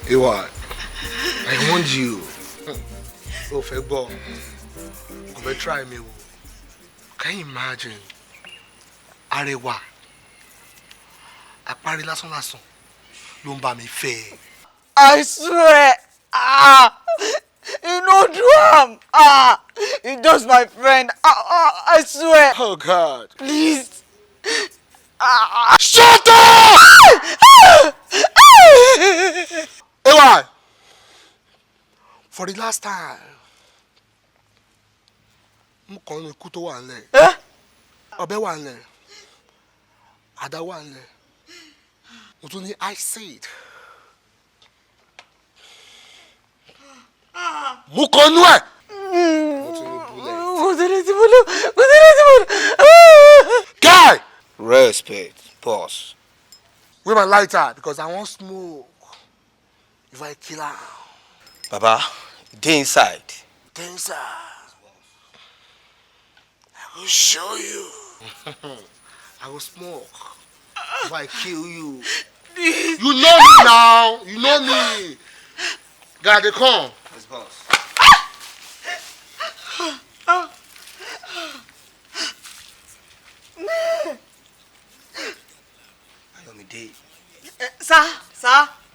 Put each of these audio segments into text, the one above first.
Hey, what? I want you. Oh, Febo. Come and try me. Can you imagine? Arewa. Apari lason lason. Lumba mi fe. I swear. You know do he does my friend. I swear. Oh God. Please. Shut up! Hey, what? For the last time. Mo kàn ní ikú tó wà nílẹ̀. Ọ̀bẹ wà nílẹ̀. Àdá wà nílẹ̀. Mo tún ní I said. Mo kàn nú ẹ̀. Mo tún ní bullet. Guy! Respect, boss. Where my lighter? Because I want smoke. If I kill her. Baba, dey inside. Dey inside. I will show you. I will smoke. If I kill you. You know me now. You know me. Guy, they come. Yes, boss. Ayomide. Sir.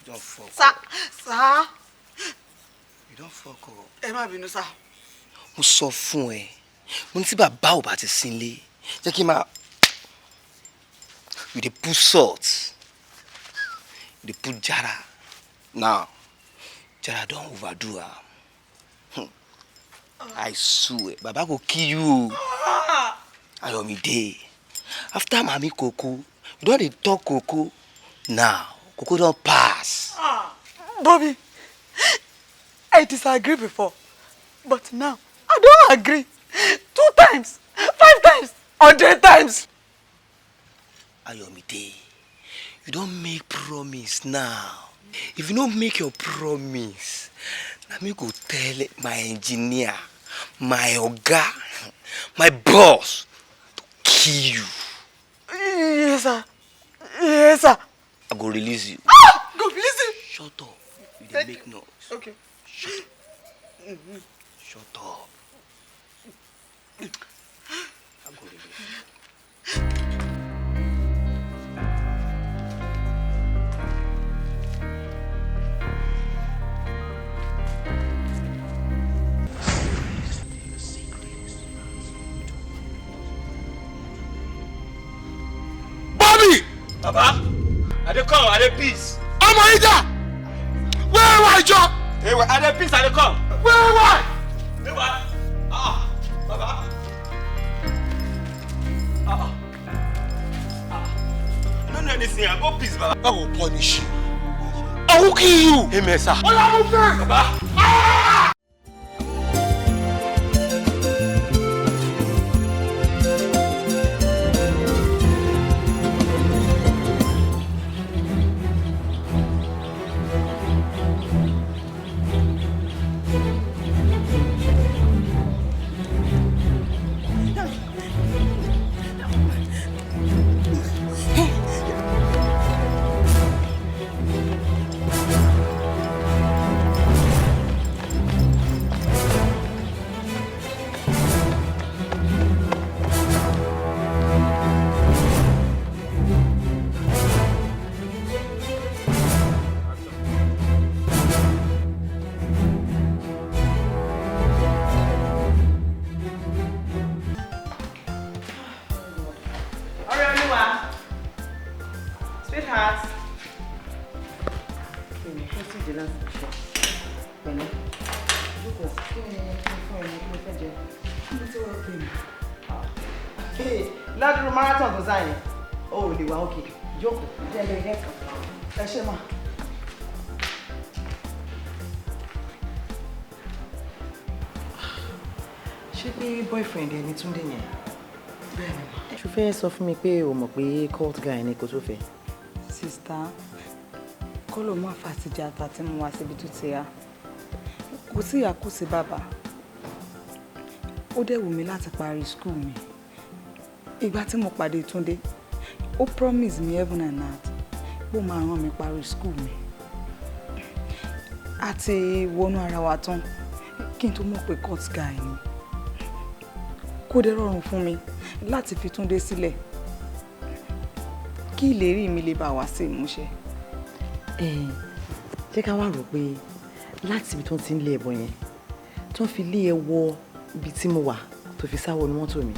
You don't fuck up. Sir. You don't fuck up. Ẹ má bínú, sir. Mo sọ fún ẹ. Mo ní tí bàbá ò bá ti sínlé. Jẹ́ kí n máa. You dey put salt. You dey put jara. Now, jara don overdo am. I swear, Baba go kill you. Ayomide. After Mami Coco, you don dey talk Coco. Now, Coco don pass. Bobby, I disagree before, but now I don't agree. 2 times, 5 times, 100 times. Ayomide, you don't make promise now. If you don't make your promise, let me go tell my engineer, my oga, my boss to kill you. Yes, sir. Yes, sir. I go release you. Go release him. Shut up. You dey make noise. Okay. Shut up. Shut up. I go release you. Baba, I dey come, I dey peace. I'm Aida! Where are you? Hey, I dey peace, I dey come. Where are Hey, what? Baba. I don't know anything, I go peace, Baba. I will punish you. I will kill you. Amen, sir. Baba. Ládùúrú marathon tó sáyẹn, ó lè wá òkè. Jókòó, jẹ́ ilé ẹ̀kọ́. Ẹ ṣé mà. Ṣé pé boyfriend ẹni Túndé yẹn? Bẹ́ẹ̀ni mà. Ṣo fẹ́ sọ fún mi pé o mọ̀ pé cult guy ni kò tó fẹ́? Sista, kọ́ ló má fàtijọ́ ata tí mo wá síbi tó ti yá. kò sí ìyá kò sí bàbá. Ó dẹ̀ wù mí láti parí school mi. Ìgbà tí mo pàdé Túndé, ó promise me heaven and earth bó máa rán mi parí school mi. Àti wọnú ara wa tán kí n tó mọ̀ pé court guy ni. Kò dẹ̀ rọrùn fún mi láti fi Túndé sílẹ̀ kí ìlérí mi lè bá wá sí ìmúṣẹ. Jẹ́ ká wá rò pé láti ibi tó ti ń lé ẹbọ yẹn tó fi lé ẹ wọ ibi tí mo wà tó fi sáwọ ní mọ́tò mi.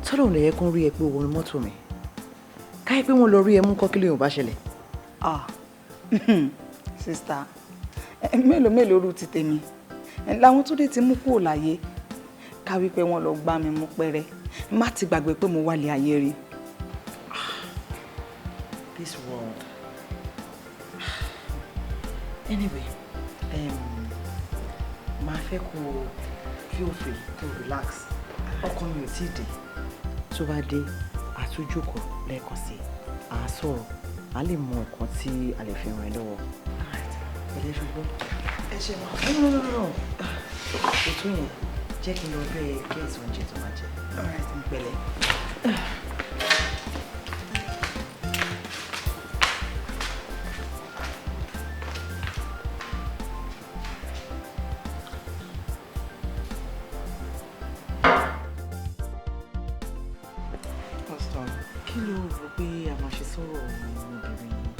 Tọ́lọ̀ lè yẹ kó rí ẹ pé owó ní mọ́tò mi. Káyé pé wọ́n lọ rí ẹ mú kọ́ kí lóyún bá ṣẹlẹ̀. Sista, mélòó rú ti tèmi. Láwọn tó dé ti mú kúrò láyé. Ká wí pé wọ́n lọ gbá mi mú pẹ́rẹ́. Má ti gbàgbé pé mo wálé ayé rí. This world. Anyway, máa fẹ́ kó feel free to relax. Ọkàn mi ò tíì dé. Tó bá dé, àtúnjókòó lẹ́ẹ̀kan sí. À á sọ̀rọ̀. A lè mọ nǹkan tí a lè fi ràn ẹ́ lọ́wọ́. Ẹ̀lẹ́ ṣùgbọ́n. Ẹ ṣe máa. No. Ètò yẹn jẹ́ kí n lọ bẹ́ẹ̀ gẹ́ẹ̀sì oúnjẹ tó máa jẹ. Alright, ń pẹ̀lẹ́. Kí ló rò pé a máa ṣe sọ̀rọ̀ ọmọbìnrin yìí?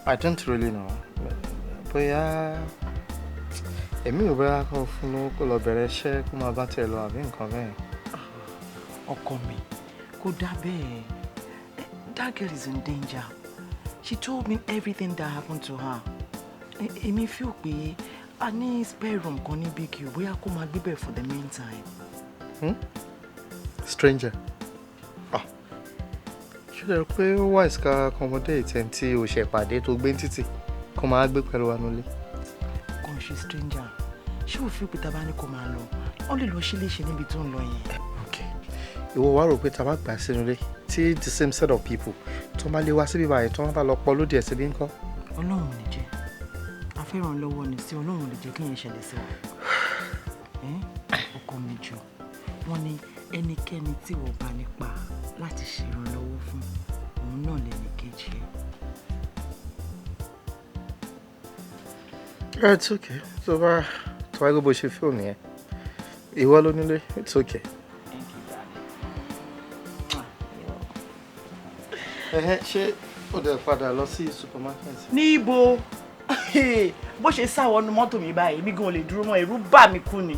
I don't really know. Bóyá èmi ò bóyá kó fún un kó lọ bẹ̀rẹ̀ iṣẹ́ kó máa bá tiẹ̀ lọ àbí nǹkan bẹ́ẹ̀. Ọkọ mi, kò dá bẹ́ẹ̀. That girl is in danger. She told me everything that happened to her. Èmi feel pé a ní spare room kan ní Big U bóyá kó máa gbé bẹ̀ for the meantime. Stranger. Ṣé lè rò pé ó wise ká accommodate ẹni tí o ṣe pàdé tó gbé títì kó máa gbé pẹ̀lú wa nílé? Kò ń ṣe stranger. Ṣé o feel pé tá bá ní kó máa lọ? Ó lè lọ ṣe léṣe níbi tó ń lọ yẹn. Okay. Ìwọ wá rò pé tá bá gbà sínú ilé tí the same set of people tó máa lé wá síbí báyìí tó wọ́n bá lọ pọ̀ lóde ẹ̀ síbí ńkọ́? Ọlọ́run ò ní jẹ́. Afẹ́ràn lọ́wọ́ ni sí Ọlọ́run ò lè jẹ́ kí yẹn ṣẹlẹ̀ sí wa. Ọkọ mi jọ. Wọ́n ní ẹnikẹ́ni tí wọ́n bá nípa láti ṣèrànlọ́wọ́ fún òun náà lẹ́ni kejì ẹ̀. It's okay. Tó bá gbé bó ṣe fíìmù yẹn. Ìwọ ló nílé. It's okay. Thank you, darling. Ṣé o dẹ̀ padà lọ sí supermarket? Níbo? Bó ṣe sá wọnú mọ́tò mi báyìí, mi gan lè dúró mọ́, ẹ̀rù bà mí kú ni.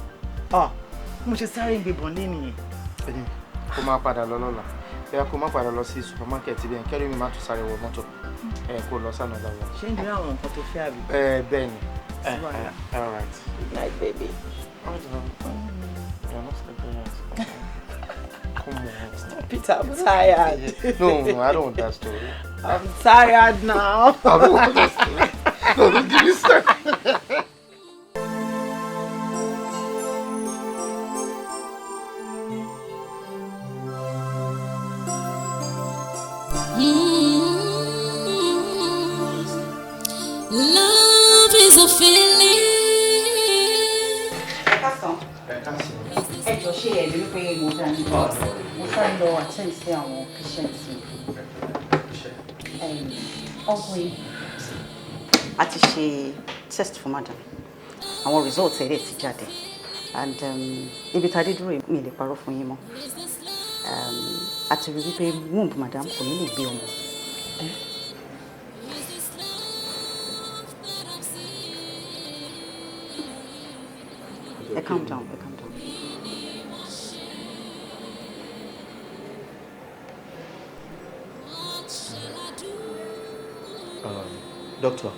Mo ṣe sáré ń gbébọn lé nìyẹn. Kó máa padà lọ lọ́la. Bóyá kó má padà lọ sí supermarket bẹ́ẹ̀ kẹ́rù mi má tún sáré wọ mọ́tò. Kó lọ sánà lára. Ṣé ń dín àwọn nǹkan tó fẹ́ àbí? Bẹ́ẹ̀ ni. All right. Night, baby. You're not sleeping. Come on. Stop it, I'm tired. No, I don't want that story. I'm tired now. I don't want that story. No, don't give me story. Love is a feeling. Ẹjọ́ ṣe ẹ̀ lórí pé mo dá ní mo sáré lọ attend sí àwọn patients mi. Ọkùnrin a ti ṣe test fún madam. Àwọn results ẹ̀rẹ̀ ti jáde and ibi tá a dé dúró mi lè parọ́ fún yín mọ́. A ti rí wípé womb madam kò ní lè gbé ọmọ. Calm down, calm down. Doctor.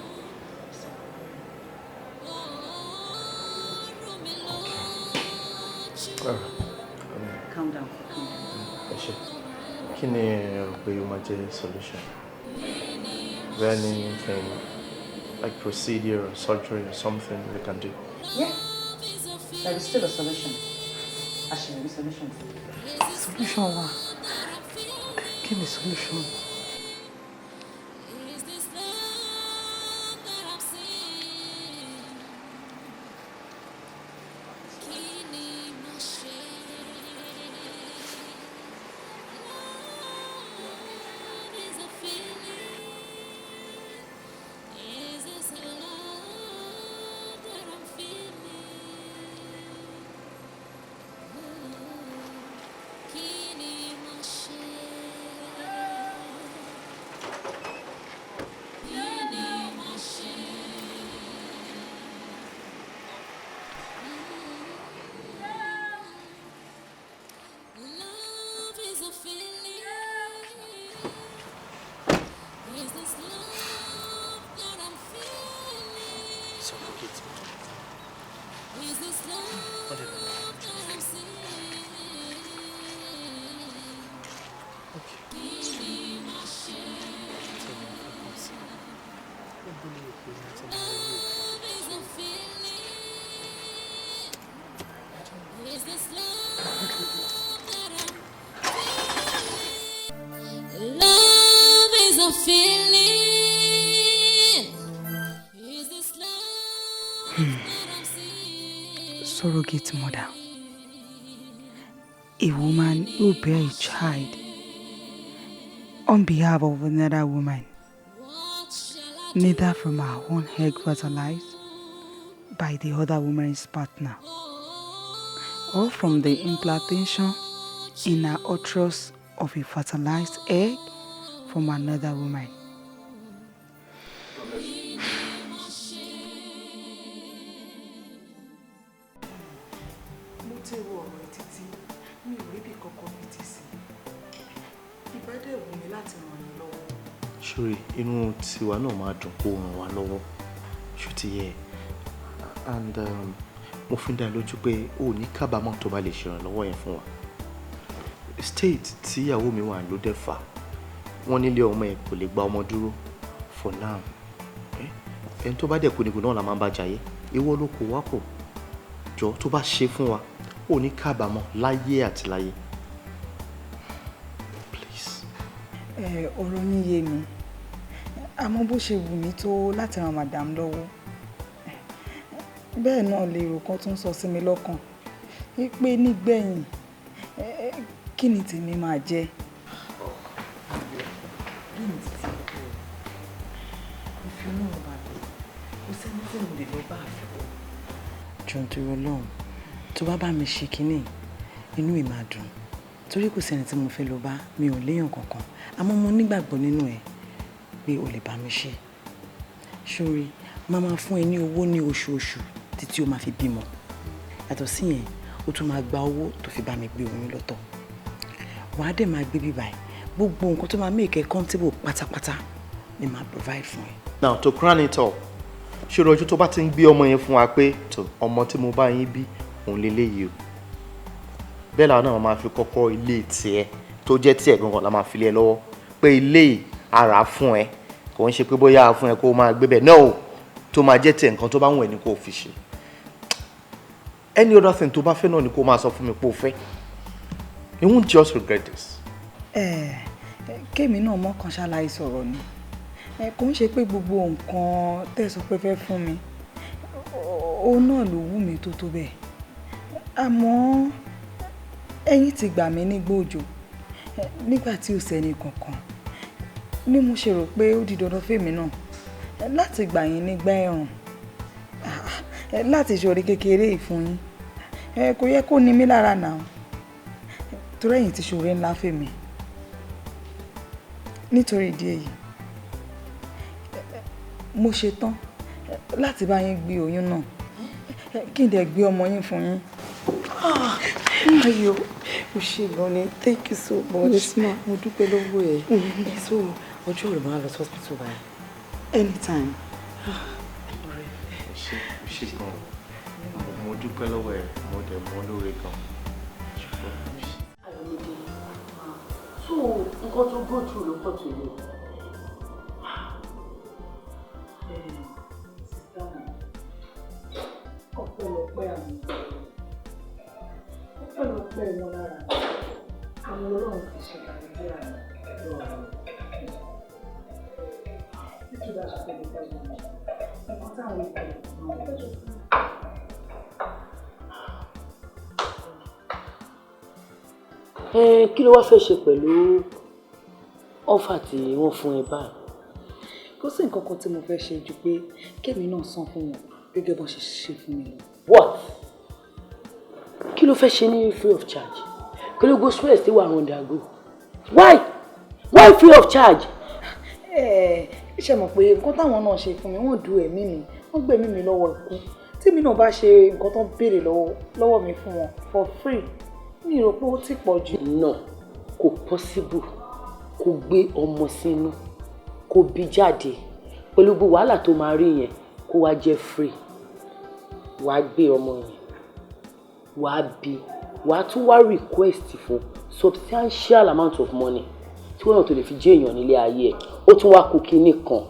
Calm down. Kí ni o pé o máa jẹ́ solution? Is there anything like procedure or surgery or something we can do? Yeah. There is still a solution. Actually, the solution. Solution wa? Kí ni solution? Love is a feeling. Is this love that I'm seeing? Surrogate mother. A woman who bear a child on behalf of another woman, neither from her own egg fertilized by the other woman's partner, or from the implantation in her uterus of a fertilized egg from another woman. Ṣúrì, inú tiwa náà máa dùn kó ràn wá lọ́wọ́. Ṣó ti yẹ? And mo fi ń dá lójú pé o ò ní kábàámọ̀ tó bá lè ṣèrànlọ́wọ́ yẹn fún wa. State tí ìyàwó mi wà ló dẹ̀ fà. Wọ́n nílé ọmọ ẹ̀ kò lè gba ọmọ dúró for now. Ẹni tó bá dẹ̀ kú nìkú náà la máa bá jayé. Ìwọ ló kó wá pọ̀. Jọ tó bá ṣe fún wa, o ò ní kábàámọ̀ láyé àti láyé. Please. Ọ̀rọ̀ yín yé mi. Àmọ́ bó ṣe wù mí tó láti ran madam lọ́wọ́. Bẹ́ẹ̀ náà lèrò kan tún sọ sí mi lọ́kàn. Pé nígbẹ̀yìn kí ni tèmi máa jẹ́? Jọ̀ọ́ torí Ọlọ́run, tó bá bá mi ṣe kínní, inú mi máa dùn. Torí kò sẹ́ni tí mo fẹ́ lọ bá, mi ò léèyàn kankan. Àmọ́ mo nígbàgbọ́ nínú ẹ̀ pé o lè bá mi ṣe. Ṣórí, máa máa fún ẹ ní owó ní oṣooṣù títí o máa fi bímọ. Yàtọ̀ sí yẹn, o tún máa gba owó tó fi bá mi gbé oyún lọ́tọ̀. Wàá dẹ̀ máa gbé bíbá ẹ̀. Gbogbo nǹkan tó máa make ẹ comfortable pátápátá ni máa provide fún ẹ. Now to crown it all, ṣé ọjọ́ tó bá ti ń gbé ọmọ yẹn fún wa pé ọmọ tí mo bá yín bí òun lélẹ́yìí o. Bẹ́ẹ̀ làwọn náà máa fi kọ́kọ́ ilé tiẹ̀ tó jẹ́ tiẹ̀ gangan la máa fi lé ẹ lọ́wọ́ pé ilé ara fún ẹ kò ń ṣe pé bóyá fún ẹ kó máa gbé bẹ́ẹ̀ no tó máa jẹ́ tiẹ̀ nǹkan tó bá wù ẹ́ ní kó fi ṣe. Any other thing tó bá fẹ́ náà ni kó máa sọ fún mi pé o fẹ́. You won't just regret this. Kémi náà mọ́kàn ṣàlàyé sọ̀rọ̀ ni. Kò ń ṣe pé gbogbo nǹkan tẹ́ sọ pé fẹ́ fún mi òun náà ló wù mí tó bẹ́ẹ̀. Àmọ́ ẹ̀yin ti gbà mí nígbà òjò nígbà tí ò sẹ́ni kankan ni mo ṣe rò pé ó di dandan fèmí náà láti gbà yín nígbà ẹ̀rùn láti ṣorí kékeré ìfún yín. Kò yẹ kó ní mí lára náà torí ẹ̀yin ti ṣoore ńlá fèmí. Nítorí ìdí èyí mo ṣe tán láti bá yín gbé oyún náà kí n dẹ̀ gbé ọmọ yín fún yín. Ayọ̀, o ṣe gan ni, thank you so much. Yes ma, mo dúpẹ́ lọ́wọ́ ẹ̀. So ọjọ́ rẹ̀ máa lọ sí hospital báyìí. Anytime. Ṣé gan mo dúpẹ́ lọ́wọ́ ẹ̀ mo dẹ̀ mọ́ lóore gan. So nǹkan tó go through ló pọ̀ tó yẹ. Ọ̀pọ̀lọpọ̀ wọn lára àwọn Ọlọ́run ti ṣe kàlẹ́dẹ́ àná lọ́wọ́ nítorí àṣà tẹ̀lé pẹ̀lú nǹkan táwọn ìpè àwọn ọ̀dọ́. Kí ló wá fẹ́ ṣe pẹ̀lú ọ́fà tí wọ́n fún ẹ báyìí? Kò sí nǹkan kan tí mo fẹ́ ṣe ju pé kémi náà san fún wọn gẹ́gẹ́ bó ṣe ṣe fún mi lọ. What? Kí ló fẹ́ ṣe ní free of charge? Kí ló go stress tí wà on the go? Why free of charge? Ṣé mọ̀ pé nǹkan táwọn náà ṣe fún mi wọ́n du ẹ̀mí mi wọ́n gbẹ̀mí mi lọ́wọ́ ikú tí mi náà bá ṣe nǹkan tó ń béèrè lọ́wọ́ mi fún wọn for free mi rò pé ó ti pọ̀ jù. No, kò possible kó gbé ọmọ sínú kó bí jáde pẹ̀lú gbogbo wàhálà tó máa rí yẹn kó wá jẹ́ free. Wàá gbé ọmọ yẹn wàá bí wàá tún wá request for substantial amount of money tí wọ́n náà tó lè fi jẹ́ èèyàn nílé ayé ẹ̀ ó tún wá kú kinní kan.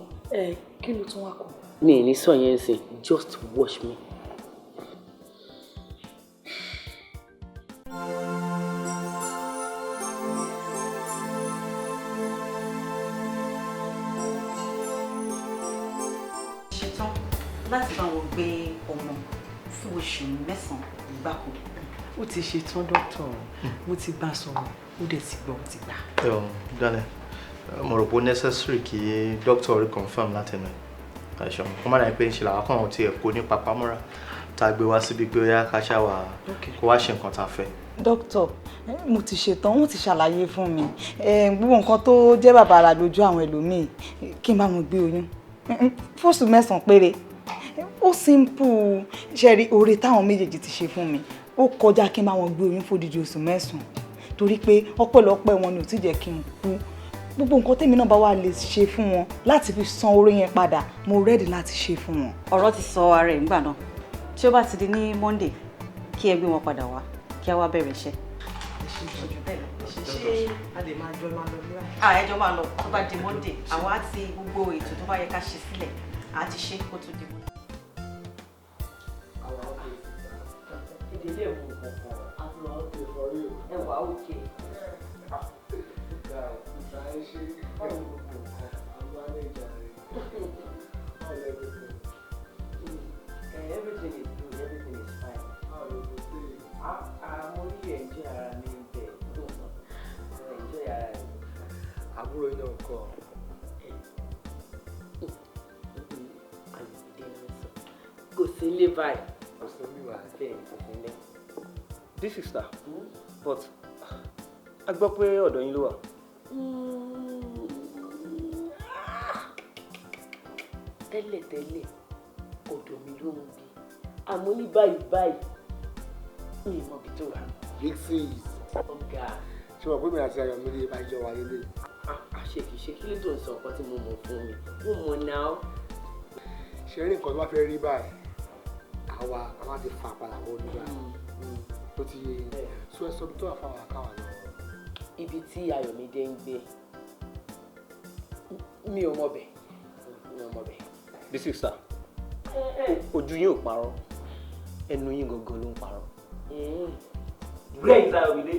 Kí ló tún wá kú? Mi ní sọ yẹn sìn, just watch me. Ṣetán láti bá wọn gbé ọmọ fún oṣù 9 gbáko. Ó ti ṣetán dókítà, mo ti bá sọ̀rọ̀, ó dẹ̀ ti gbọ́, ó ti gbà. Daniel, mo rò pé necessary kí doctor reconfirm láti ẹnu àìsàn kó má dàbí pé ń ṣe làwọn kan ti ẹ̀kọ́ ní papamọ́ra tá a gbé wá síbi pé ó yá ká ṣáwà kó wá ṣe nǹkan tá a fẹ́. dókítà mo ti ṣetán wọ́n ti ṣàlàyé fún mi gbogbo nǹkan tó jẹ́ bàbàrà lójú àwọn ẹlòmíì kí n bá wọn gbé oyún fóṣù 9 péré ó simple ṣẹ́rí oore táwọn méjèèjì ti ṣe fún mi ó kọjá kí n bá wọn gbé oyún fódìdí oṣù 9 torí pé ọpẹ́lọpẹ́ wọn ni ò tí jẹ́ kí n kú gbogbo nǹkan tèmi náà bá wà lè ṣe fún wọn láti fi san oore yẹn padà mo ready láti ṣe fún wọn. ọ̀rọ̀ ti sọ ara ẹ̀ ńgbà náà tí ó bá ti di ní Monday kí ẹ gbé wọn padà wá kí a wá bẹ̀rẹ̀ iṣẹ́. Ṣé a lè máa jọ máa lọ bí wá? Ẹjọ́ máa lọ tó bá di Monday àwa ti gbogbo ètò tó bá yẹ ká ṣe sílẹ̀ á ti ṣe kó tó di Monday. Ìdílé ìwò kọ̀ọ̀kan ẹwà òkè. Everything is good, everything is fine. I'm only enjoy ara mi bẹ̀. Enjoy ara mi. Àbúrò iná ọkọ. Kò sí ilé báyìí. Kò sí ilé wà bẹ́ẹ̀ kò sí ilé. This sister, but a gbọ́ pé ọ̀dọ̀ yín ló wà. Tẹ́lẹ̀tẹ́lẹ̀ ọ̀dọ̀ mi ló ń bí àmọ́ ní báyìí mi ì mọ ibi tó wà. Big sis. Ọ̀gá. Ṣé wọ́n pé mi àti Ayọ̀mídé bá jọ wáyé lé? Àṣekìṣe kí ló tó ń sọ ọ̀kan tí mo mọ̀ fún mi? Mo mọ̀ náà. Ṣé rí nǹkan tó bá fẹ́ rí báyìí? Àwa a máa ti fa àpàlà wọ nígbà. Ó ti yé sọ ẹ sọ bí tó wà fáwọn akáwà lọ. Ibi tí Ayọ̀mídé ń gbé mi ò mọ̀ bẹ̀. Mi ò mọ̀ bẹ̀. This sister, ojú yín ò parọ́, ẹnu yín gangan ló ń parọ́. Bẹ́ẹ̀ ni Ayọ̀mídé.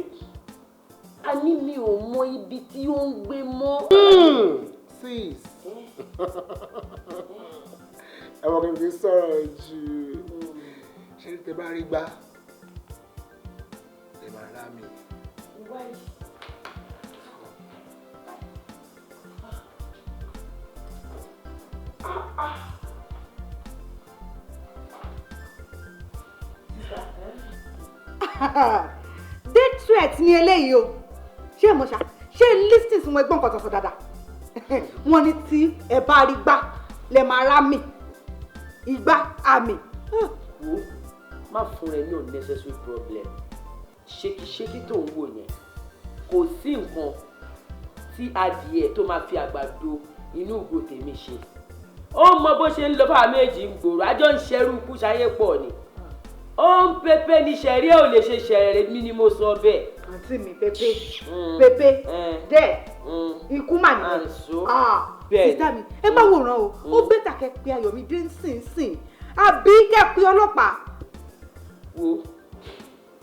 A ní mi ò mọ ibi tí ó ń gbé mọ́. Sis. Ẹ wọ́n kì í fi sọ̀rọ̀ jù. Ṣé tẹ bá rí gbá? Ẹ máa rá mi. Death threat ni eléyìí o ṣé mo ṣe listings wọn ẹ̀gbọ́n kan tọ̀sọ̀ dáadáa wọ́n ní tí ẹ bá rí gbá lẹ máa rá mi ìgbà àmì. Wo má fún ẹ ní unnecessary problem ṣékíṣékí tó ń wò yẹn kò sí nǹkan tí adìẹ tó máa fi àgbàdo inú ìgò tèmi ṣe ó mọ bó ṣe ń lọ fáwọn méjì ń gbòòrò àjọ ń ṣerú ikú ṣayé pọ̀ ni ó ń pépé ní ṣẹ̀rí ò lè ṣe ṣẹ̀rẹ̀ mi ni mo sọ bẹ́ẹ̀. àǹtí mi pépé dẹ́ ikú mà ní sísá mi ẹ má wòran o ó bẹ́tà kẹ́ pé Ayọ̀mídé ń àbí kẹ́ pé ọlọ́pàá. Wo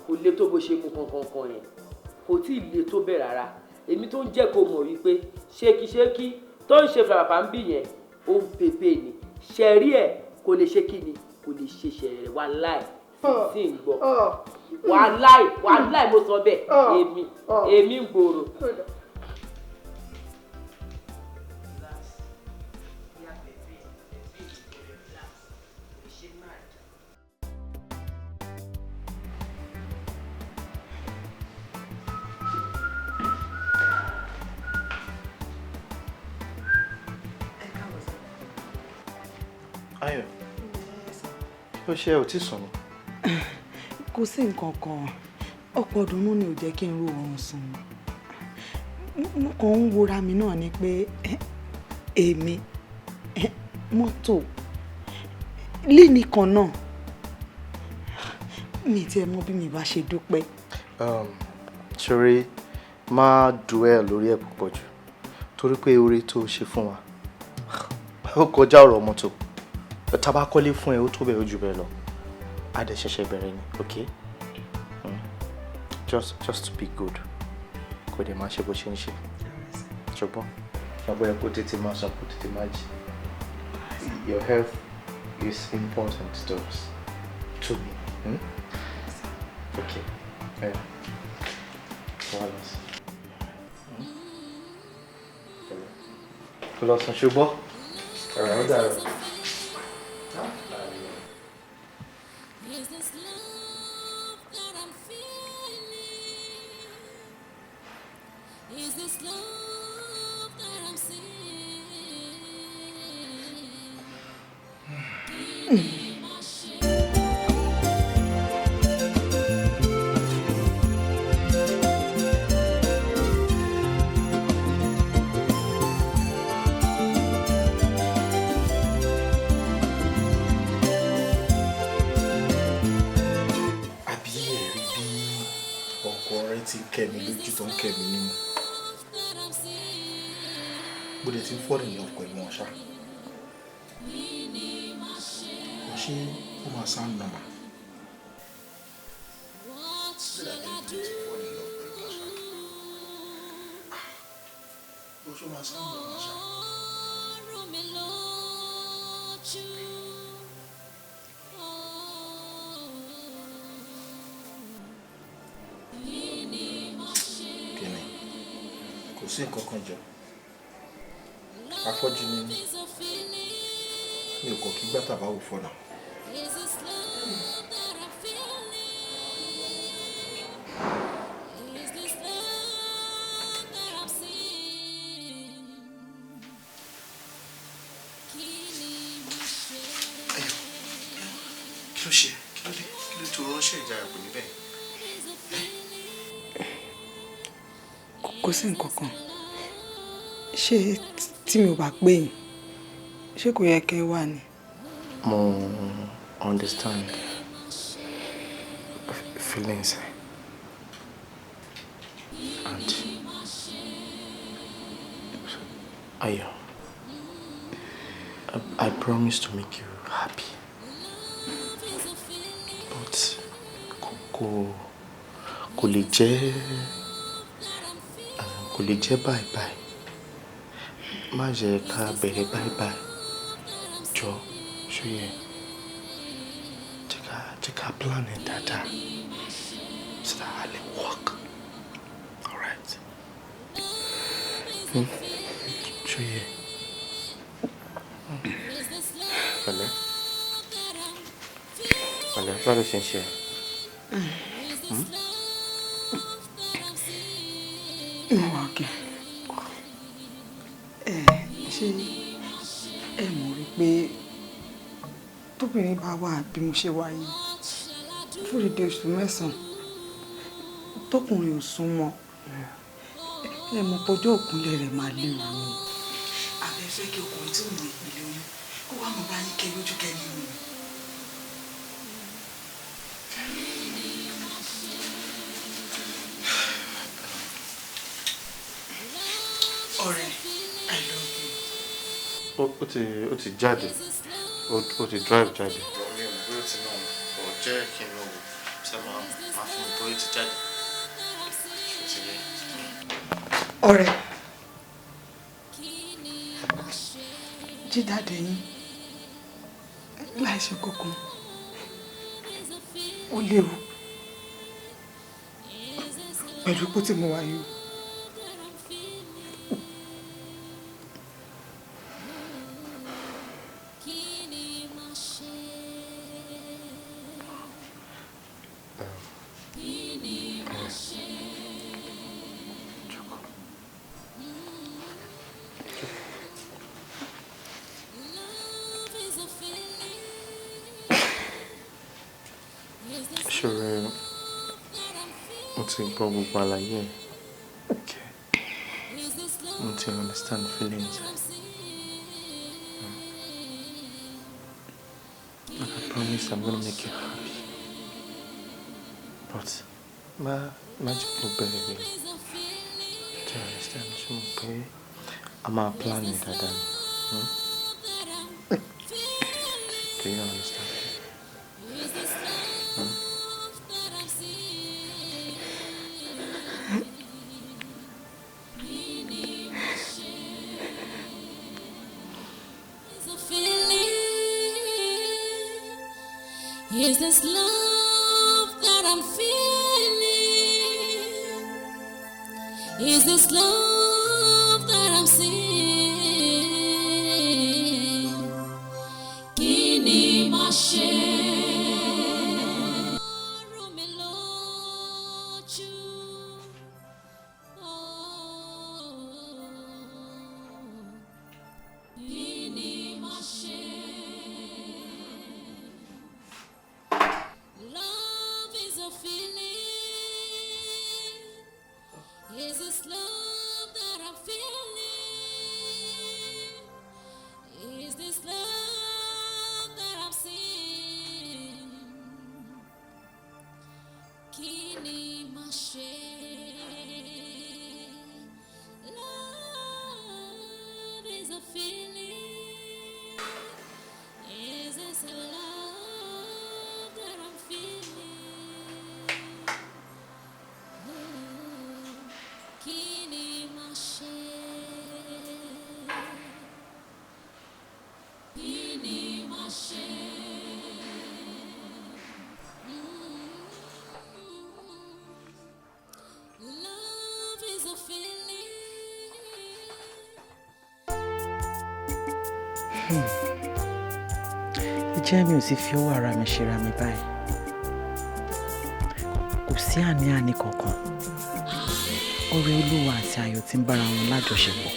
kò le tó bó ṣe mú kankan yẹn kò tí ì le tó bẹ́ẹ̀ rárá èmi tó ń jẹ́ kó mọ̀ wípé ṣékíṣékí tó ń ṣe fàràpà ń bì yẹn ó ń pépé ni ṣẹ̀rí ẹ̀ kò lè ṣe kí ni kò lè ṣe ṣẹ̀rẹ̀ wá láì sí ń gbọ́ wàláì mo sọ bẹ́ẹ̀ èmi ń gbòòrò. Ayọ̀, ó ṣe ò tí sùn ni? Kò sí nǹkan kan ọ̀pọ̀ ọdún ni ò jẹ́ kí n ro oorun sùn mo kàn ń wora mi náà ni pé èmi mọ́tò líní kan náà mi tiẹ̀ mọ̀ bí mi bá ṣe dúpẹ́. Ṣorí má dwell lórí ẹ̀ púpọ̀ jù torí pé oore tó ṣe fún wa ó kọjá ọ̀rọ̀ mọ́tò Tá bá kọ́lé fún ẹ ó tó bẹ́ẹ̀ ó jù bẹ́ẹ̀ lọ. A dẹ̀ ṣẹ̀ṣẹ̀ bẹ̀rẹ̀ ni, okay? Just be good. Kò dẹ̀ máa ṣe bó ṣe ń ṣe. Ṣùgbọ́n ẹ kó tètè máa sọ kó tètè máa jí. Your health is important to us. To me. Okay. Wallace. Kò lọ sùn ṣùgbọ́n. Ọ̀rọ̀ ó dàrú. Is this love that I'm feeling? Is this love that I'm seeing? Give my share. Ti kẹ́mi lójú tó ń kẹ́mi nínú. Bó dẹ̀ ti ń fọ́ọ̀rọ̀ ìyàn pẹ̀lú wọn ṣá. Ṣé ó máa sound normal? Ṣé ó máa sound normal ṣá? Sí nǹkan kan jọ afọ́jú ni mi ò kọ̀ kí gbàtà bá wò fọ́nà. Kí ló ṣe? Kí ló tó ránṣẹ́ ìjà ẹ̀kọ́ níbẹ̀? Kò sí nǹkan kan. Ṣé tí mi ò bá pè yín ṣé kò yẹ kẹ́ wà ni? Mo understand feelings and I promise to make you happy, but kò lè jẹ́ bye. Má jẹ́ ká bẹ̀rẹ̀ bye. Jọ, ṣó yẹ. Jẹ́ ká plan it dáadáa so that I can work. All right? Ṣó yẹ. Pẹ̀lẹ́. Báwo ló ṣe ń ṣe? Okay. Ṣé ẹ mọ̀ rí pé tóbìnrin bá wà bí mo ṣe wà yìí fún ìdí oṣù 9 tọkùnrin ò súnmọ́ ẹ mọ̀ pọ́jọ́ òkúnlẹ̀ rẹ̀ máa léwu ni. Abẹ́fẹ́ kí ọkùnrin tí ò ní ìpìlẹ̀ oyún kó wá mọ̀ bá yín kẹ́ lójú kẹ́ nínú mi. Ọ̀rẹ́, I love you. Ó ti jáde. Ó ti drive jáde. Mi ò mọ̀ bóyá ó ti náà ọ̀ jẹ́ kí n lọ wò ṣe máa fún mi bóyá ó ti jáde. Ọ̀rẹ́, jíjáde yín láìṣe kankan ó léwu pẹ̀lú ipò tí mo wà yìí. Ṣòro mo ti gbọ́ gbogbo àlàyé ẹ̀. Mo ti understand feelings. I promise I'm gonna make you happy. But má jẹ́ kó bẹ̀rẹ̀ mi. Do you understand? Ṣé mo pé a máa plan it dáadáa ni? Do you understand? Is this love that I'm seeing? Meaning my shame is a feeling. Is this love that I'm feeling? Is this love that I'm seeing? Kini ma ṣe? Rú mi lójú. Kini ma ṣe? Love is a feeling. Is this love that I'm feeling? Is this love that I'm seeing? Kini ma ṣe? Love is a feeling. Is this a love that I'm feeling? Kini ma ṣe? Kini ma ṣe? Love is a feeling. Ìjẹ́ mi ò sì fi ọwọ́ ara mi ṣera mi báyìí. Kò sí àní-àní kankan. Ọ̀rẹ́ Olúwa àti Ayọ̀ ti ń bára wọn lájọṣepọ̀.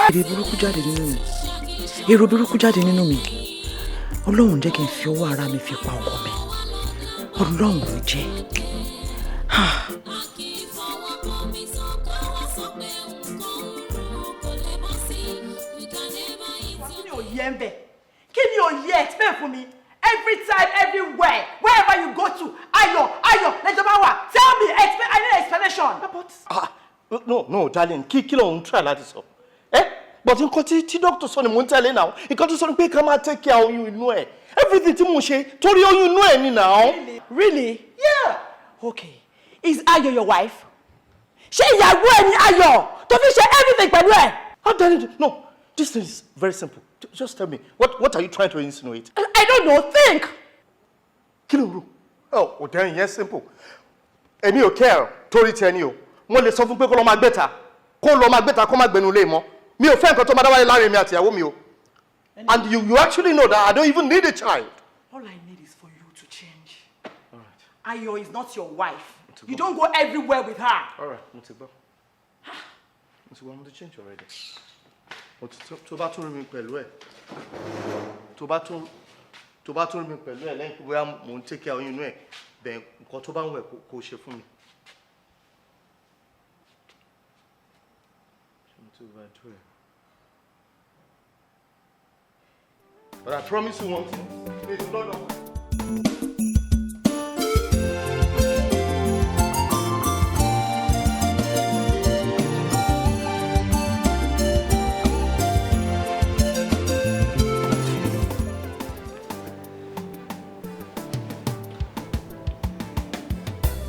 Èrè burúkú jáde nínú mi. Èrò burúkú jáde nínú mi. Ọlọ́run jẹ́ kí n fi ọwọ́ ara mi fi pa ọkọ mi. Ọlọ́run ò ní jẹ́. Kí ni òye explain fún mi? Every time, everywhere, wherever you go to, Ayọ̀, lẹ́jọ́ bá wà. Tell me, explain. I need explanation. No, darling, kí ló ń try láti sọ? But nǹkan tí doctor sọ ni mò ń tẹ̀lé now. Nǹkan tó sọ ni pé ká máa take care oyún inú ẹ̀. Everything tí mo ṣe torí oyún inú ẹ̀ ni now. Really? Yeah. Okay. Is Ayọ̀ your wife? Ṣé ìyàwó ẹ ni Ayọ̀ tó fi ṣe everything pẹ̀lú ẹ̀? How darling? No, this thing is very simple. Just tell me, what are you trying to insinuate? I don't know. Think. Kí ló ń rò? Oh, then yes, simple. Èmi ò care torí ti ẹni o. Mo lè sọ fún pé kó lọ máa gbẹ́ta. Kó lọ máa gbẹ́ta kó máa gbẹnu lé mọ́. Mi ò fẹ́ nǹkan tó máa dáwáyé láàrin mi àti ìyàwó mi o. And you actually know that I don't even need a child. All I need is for you to change. All right. Ayọ̀ is not your wife. You don't go everywhere with her. All right, mo ti gbọ́. Mo ti change already. Tó bá tún rí mi pẹ̀lú ẹ̀. Tó bá tún rí mi pẹ̀lú ẹ̀ lẹ́yìn bóyá mò ń take care oyún inú ẹ̀. Bẹ́ẹ̀ nǹkan tó bá ń wẹ̀ kó ṣe fún mi. But I promise you one thing. Please do not know.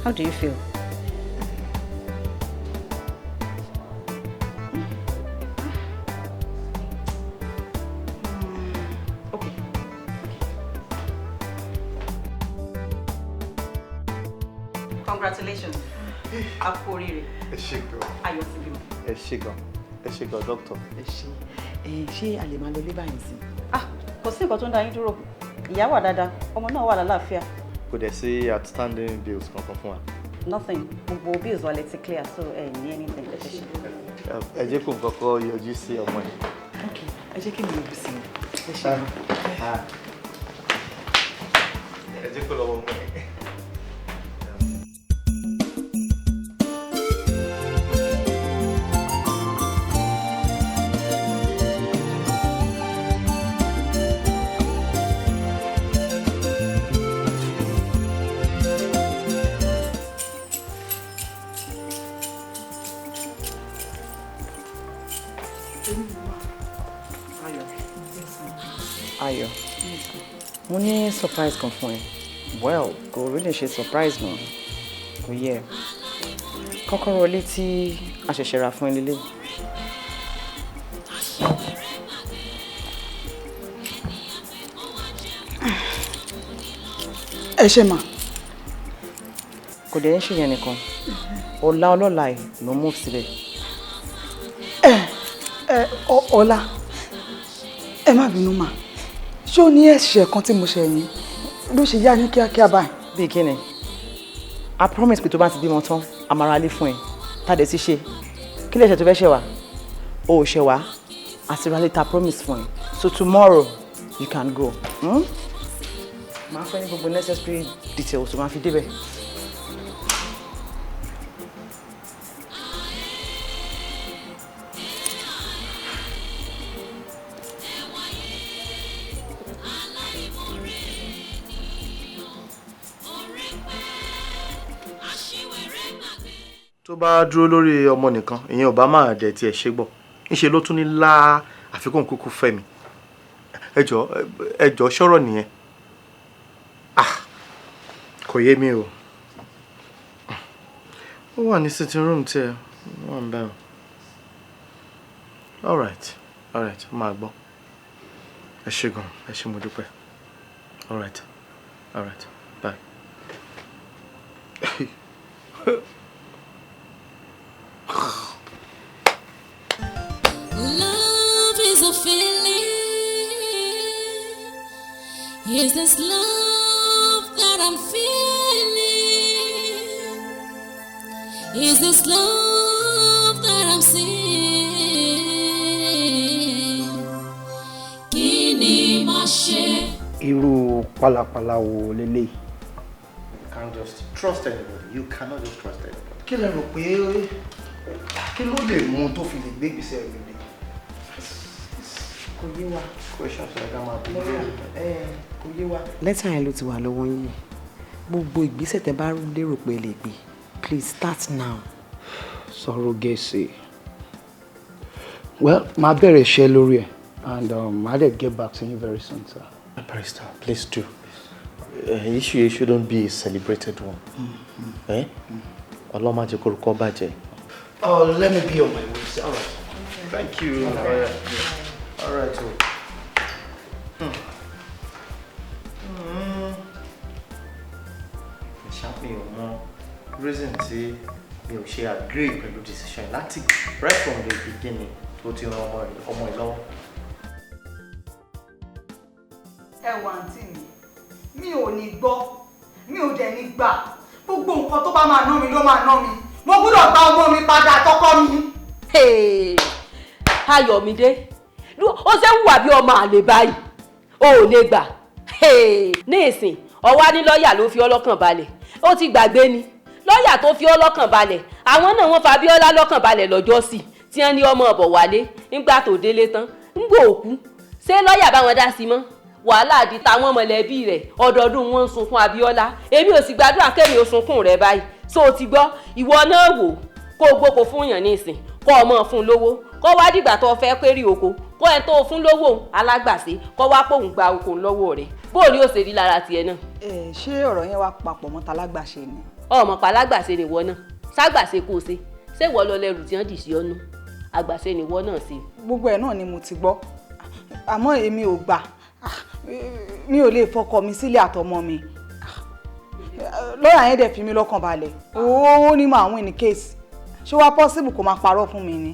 How do you feel? Congratulations. A kú oríire. Ẹ ṣé gan. Ayọ̀ ti bímọ. Ẹ ṣé gan. Ẹ ṣé gan, doctor. Ṣé a lè máa lọ lé báyìí sí? Kò sí nǹkan tó ń dá yín dúró. Ìyá wà dáadáa, ọmọ náà wà lálàáfíà. Kò dẹ̀ sí outstanding bills kankan fún wa. Nothing. Gbogbo bills wa lè ti clear, so ẹ ní anything to ṣe. Ẹ jẹ́ kó kọ́kọ́ yọjú sí ọmọ yìí. Okay, ẹ jẹ́ kí mi yọjú sí i. Ẹ ṣé. Ẹ jẹ́ kó lọ́wọ́ mọ́ ẹ. Ayọ̀, mo ní surprise kan fún ẹ. Well, kò really ṣe surprise mọ́. Kò yẹ. Kọ́kọ́rọ́ ilé tí a ṣẹ̀ṣẹ̀ rà fún ẹ lélẹ̀. Ẹ ṣé mà. Kò dẹ̀ ń ṣe yẹn nìkan. Ọ̀la ọlọ́la ẹ̀ ló move síbẹ̀. Ọlá, ẹ má bínú mà. Ṣé o ní ẹ̀ṣẹ̀ kan tí mo ṣe yín ló ṣe yá ní kíákíá báyìí? Bí kíni? I promise pé tó bá ti bímọ tán, a máa ra ilé fún ẹ. Tá dẹ̀ ti ṣe. Kí lè ṣe tó fẹ́ ṣe wá? O ò ṣe wá. A ti ra later promise fún ẹ. So tomorrow you can go. Máa fẹ́ ní gbogbo necessary details tó máa fi débẹ̀. Tó bá dúró lórí ọmọ nìkan ìyẹn ò bá máa dẹ̀ tiẹ̀ ṣe gbọ́ ńṣe ló tún ní lá àfikún kúkú fẹ́ mi ẹjọ́ ṣọ́rọ̀ nìyẹn kò yé mi o ó wà ní sitting room tí ẹ wà ń bẹ̀rù all right máa gbọ́ ẹ ṣé gan ẹ ṣé mo dúpẹ́ all right bye. Love is a feeling. Is this love that I'm feeling? Is this love that I'm seeing? Kí ni màá ṣe? Irú pálapàla wo leléyìí? You can't just trust anybody. You cannot just trust anybody. Kí lẹ rò pé kí ló lè mú tó fi lè gbé ìgbésẹ̀ rẹ̀ lé? Kò yé wa. Questions like that máa bí Kò yé wa. Lẹ́tà yẹn ló ti wà lọ́wọ́ yín. Gbogbo ìgbésẹ̀ tẹ́ bá lérò pé lè gbé. Please start now. Surrogacy. Well, màá bẹ̀rẹ̀ iṣẹ́ lórí ẹ̀ and I'll get back to you very soon, sir. Barrister, please do. Issue shouldn't be a celebrated one. Ọlọ́run má jẹ́ kó orúkọ bàjẹ́. Oh, let me be on my way, sir. All right. Thank you. All right. Mi ò mọ reason tí mi ò ṣe agree pẹ̀lú decision láti right from the beginning tó ti ran ọmọ ẹ̀ lọ́wọ́. Ẹ wà àǹtí mi ò ní gbọ́ mi ò dẹ̀ ní gbà gbogbo nǹkan tó bá máa ná mi ló máa ná mi mo gbọ́dọ̀ gba ọmọ mi padà tọkọ mi. Ayọ̀mídé ó ṣe wùwà bí ọmọ àlè báyìí o ò lè gbà ní ìsìn ọwá ní lọ́ọ̀yà ló fi ọlọ́kàn balẹ̀ ó ti gbàgbé ni lọ́ọ̀yà tó fi ọlọ́kàn balẹ̀ àwọn náà wọ́n fa Abíọ́lá lọ́kàn balẹ̀ lọ́jọ́ sí tí wọ́n ní ọmọ ọ̀bọ̀ wálé nígbà tó délé tán ń gbò òkú ṣé lọ́ọ̀yà bá wọn dá sí mọ́ wàhálà di táwọn mọ̀lẹ́bí rẹ̀ ọdọọdún wọn ń sunkún Abíọ́lá èmi ò sì gbàdúrà kémi ò sunkún rẹ̀ báyìí so o ti gbọ́ ìwọ náà wò kó o gbóko fún yàn ní ìsìn kó ọmọ fún lówó kó wá dìgbà tó fẹ́ péré oko kó ẹ tó fún lówó alágbàṣe kó wá pòun gba oko lọ́wọ́ rẹ̀ bó ni ó ṣe rí lára tiẹ̀ náà. Ṣé ọ̀rọ̀ yẹn wá papọ̀ mọ́ talágbàṣe ni. ọmọ palágbàṣe ni wọ́n náà ságbàṣe kò ṣe ṣé ìwọ lọ lẹrù tí wọ́n dì sí ọ́nú àgbàṣe ni wọ́n náà ṣe. gbogbo ẹ̀ náà ni mo ti gbọ́ àmọ́ èmi ò gbà mi ò lè fọkọ mi sílé àtọmọ mi lọ́yà yẹn dẹ̀ fi mí lọ́kàn balẹ̀ ó ní máa win ní case ṣé wàá possible kó máa parọ́ fún mi ni.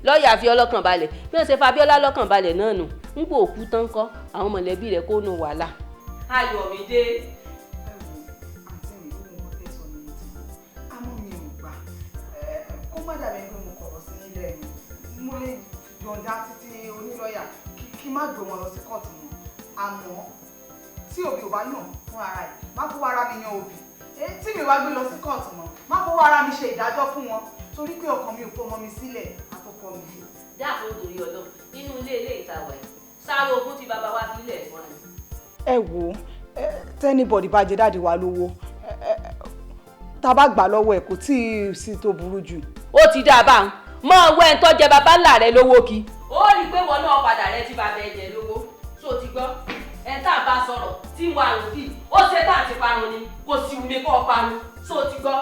lọ́ọ̀yà fi ọlọ́kàn balẹ̀ bí wọ́n ṣe fa Abíọ́lá lọ́kàn balẹ̀ náà nù ń gbọ́ òkú tán kọ́ àwọn mọ̀lẹ́bí rẹ̀ kó nù wàhálà. Ayọ̀mídé. àǹtí mi ló mú ọtí sọ ní ti àmọ́ mi ò gbà kó má dàbí pé mo kọ̀rọ̀ sí nílẹ̀ mi mo lè yọ̀ǹda títí onílọ́yà kí má gbé wọn lọ sí kóòtù mọ́ àmọ́ tí òbí ò bá yàn fún ara ẹ̀ má fọwọ́ ara mi yan òbí tí mi wá gbé lọ sí kóòtù mọ́ má fọwọ́ ara mi ṣe ìdájọ́ fún wọn torí pé ọkàn mi ò fọmọ mi sílẹ̀ àtọkọ mi. dáàbò torí ọlọ nínú ilé ìtawà ẹ sáré ogún tí bàbá wa fi lẹ̀ fún ẹ. ẹ wo tẹ́nibọ̀dì bá jẹ dáàdi wa lówó tá a bá gbà lọ́wọ́ ẹ̀ kò tí ì sí tó burú jù. ó ti dá a bá ń mọ ọwọ́ ẹ̀ ń tọ́jẹ bàbá ńlá rẹ lówó kí. ó rí i pé wọn náà padà rẹ tí bàbá ẹ jẹ lówó tó ti gbọ́ ẹ̀ tá a bá sọ̀rọ̀ tí ń wà lòdì ó ṣe tá àti parun ni kò sì wù mí kọ́ parun tó ti gbọ́.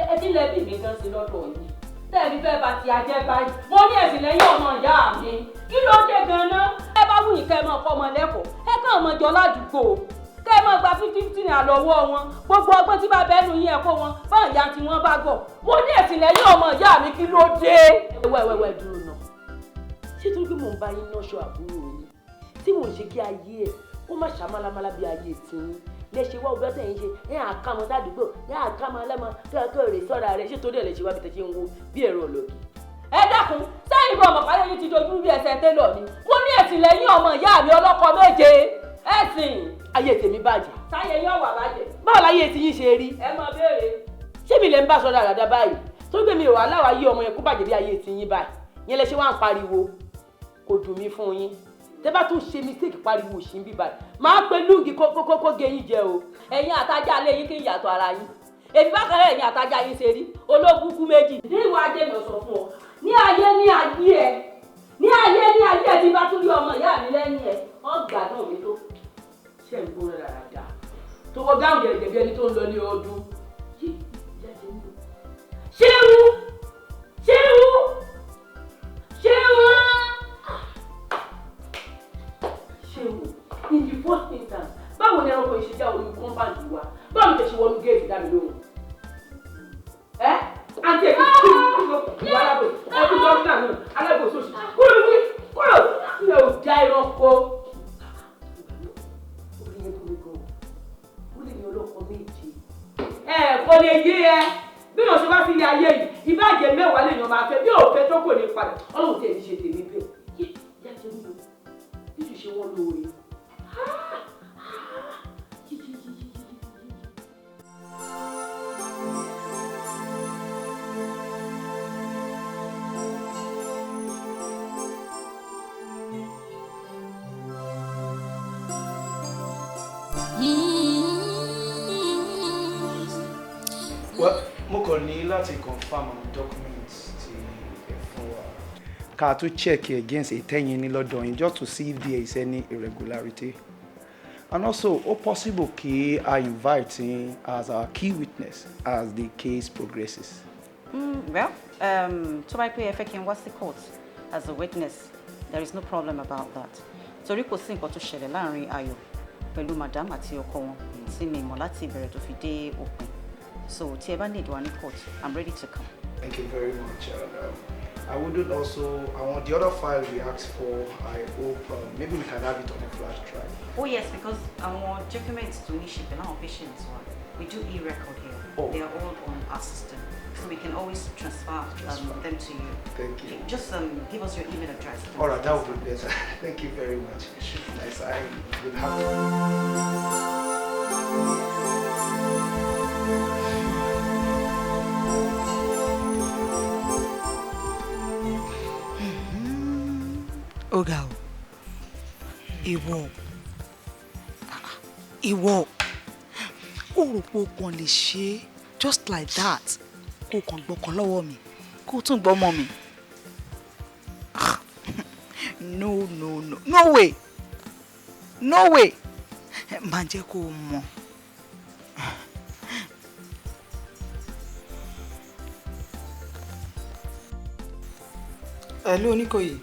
ẹ ti lẹ bí mi gan sí lọ́dọ̀ yìí tẹ́ẹ̀bí fẹ́ bá ti ajẹ́ báyìí mo ní ẹ̀sìn lẹ́yìn ọmọ ìyá mi kí ló dé gan-an ẹ bá wù yín kẹ́ ẹ máa kọ́ ọmọ lẹ́kọ̀ọ́ ẹ kàn ọmọ jọ ládùúgbò kẹ́ ẹ máa gba 50 naira lọ́wọ́ wọn gbogbo ọgbọ́n tí bá bẹ́ẹ̀ nu yín ẹ kó wọn bá ìyá tí wọ́n bá gọ̀ mo ní ẹ̀sìn lẹ́yìn ọmọ ìyá mi kí ló dé. wẹ́wẹ́wẹ́ dúró náà ṣé torí pé mò ń bá yín náà ṣọ àbúrò yín tí mò ń ṣe kí ayé ẹ̀ kó má ṣàmálámálá bí ayé tiyín lè ṣe wá ọgbẹ́ tẹ̀yìn ṣe ẹ̀ àkàmọ́ ládùúgbò ẹ̀ àkàmọ́ alẹ́mọ́ kẹ́kẹ́ rè sọ́ra rẹ̀ ṣé torí ẹ̀ lè ṣe wá bí tẹ̀ ṣe ń wo bí ẹ̀rọ ọlọ́gì. ẹ dákun sẹ́yìn bọ̀ ọmọ káyọ̀ yìí ti dojú bí ẹsẹ̀ tẹ́lọ̀ ni mo ní ẹ̀sìn lẹ́yìn ọmọ ìyá mi ọlọ́kọ méje ẹ̀sìn. ayé tèmi bàjẹ́. sáyé yóò wà bàjẹ́. báwo láyé tí yín ṣe rí. ẹ máa béèrè. ṣé mi lè ń bá sọ dáadáa báyìí tó gbé mi ò aláwa yí ọmọ yẹn kó bàjẹ́ bí ayé tí yín báyìí yẹn lè ṣe wá ń pariwo kò dùn mí fún yín tẹ́ bá tún ṣe mistake pariwo òṣì ń bí báyìí máa pe lúùgì kókókókó gé yín jẹ o. ẹ̀yin àtajà alẹ́ yín kí n yàtọ̀ ara yín èmi bá kẹ́rẹ́ ẹ̀yin àtajà yín ṣe rí olóògùnkú méjì. ní ìwà ajé mi ò sọ fún ọ ní ayé ẹ tí bá tún rí ọmọ ìyá mi lẹ́yìn ẹ ọgbà náà mi tó ṣe ń gbóná dáadáa tó wọ gáàmù gẹ̀rẹ́gẹ̀ bí ẹni tó ń lọ ní ọdún. ṣéwù in the first instance báwo ni ẹranko ìṣèjà olú kọ́ńpáǹdì wa báwo ni tẹ̀sí wọnú géètì dá mi lóhùn. ẹ àǹtí ẹ̀ kí ìwà alábò ẹbí dókítà náà alábò sóṣì kúrò ilẹ̀ ò já ẹranko. orí yẹn kúrò gan ó lè ní ọlọ́kọ méje. ẹ kò lè yé ẹ bí wọn ṣe wá sílé ayé yìí ìbàjẹ́ mẹ́wàá lè yan máa fẹ́ bí òfin tó kò ní padà ọlọ́run tẹ̀ ní ṣe tèmi bẹ́ẹ̀ yé jáde nínú bí tù ṣe wọ́n lóore. Well, mo kàn ní láti confirm àwọn documents tí ẹ fún wa. Ká tó check against ìtẹ́yìn ní lọ́dọ̀ yín just to see if there is any irregularity. And also, ó possible kí I invite him as our key witness as the case progresses. Well, tó bá pé ẹ fẹ́ kí n wá sí court as a witness, there is no problem about that. torí kò sí nǹkan tó ṣẹlẹ̀ láàrin Ayọ̀ pẹ̀lú madam àti ọkọ wọn tí mi mọ̀ láti ìbẹ̀rẹ̀ tó fi dé òpin. So tí ẹ bá need wa ní court, I'm ready to come. Thank you very much. I wouldn't also, I want the other file we asked for, I hope maybe we can have it on a flash drive. Oh yes, because our documents to Niship and our patients, we do e-record here. Oh. They are all on our system. So we can always transfer them to you. Thank you. Just give us your email address. All right, that would be better. Thank you very much. Nice. I will have Ọ̀gá o. Ìwọ. Ó rò pé o kàn lè ṣe just like that. Kó kàn gbọ́kàn lọ́wọ́ mi. Kó tún gbọ́ mọ́ mi. No way. No way. Má jẹ́ kó mọ̀. Hello Oníkòyí.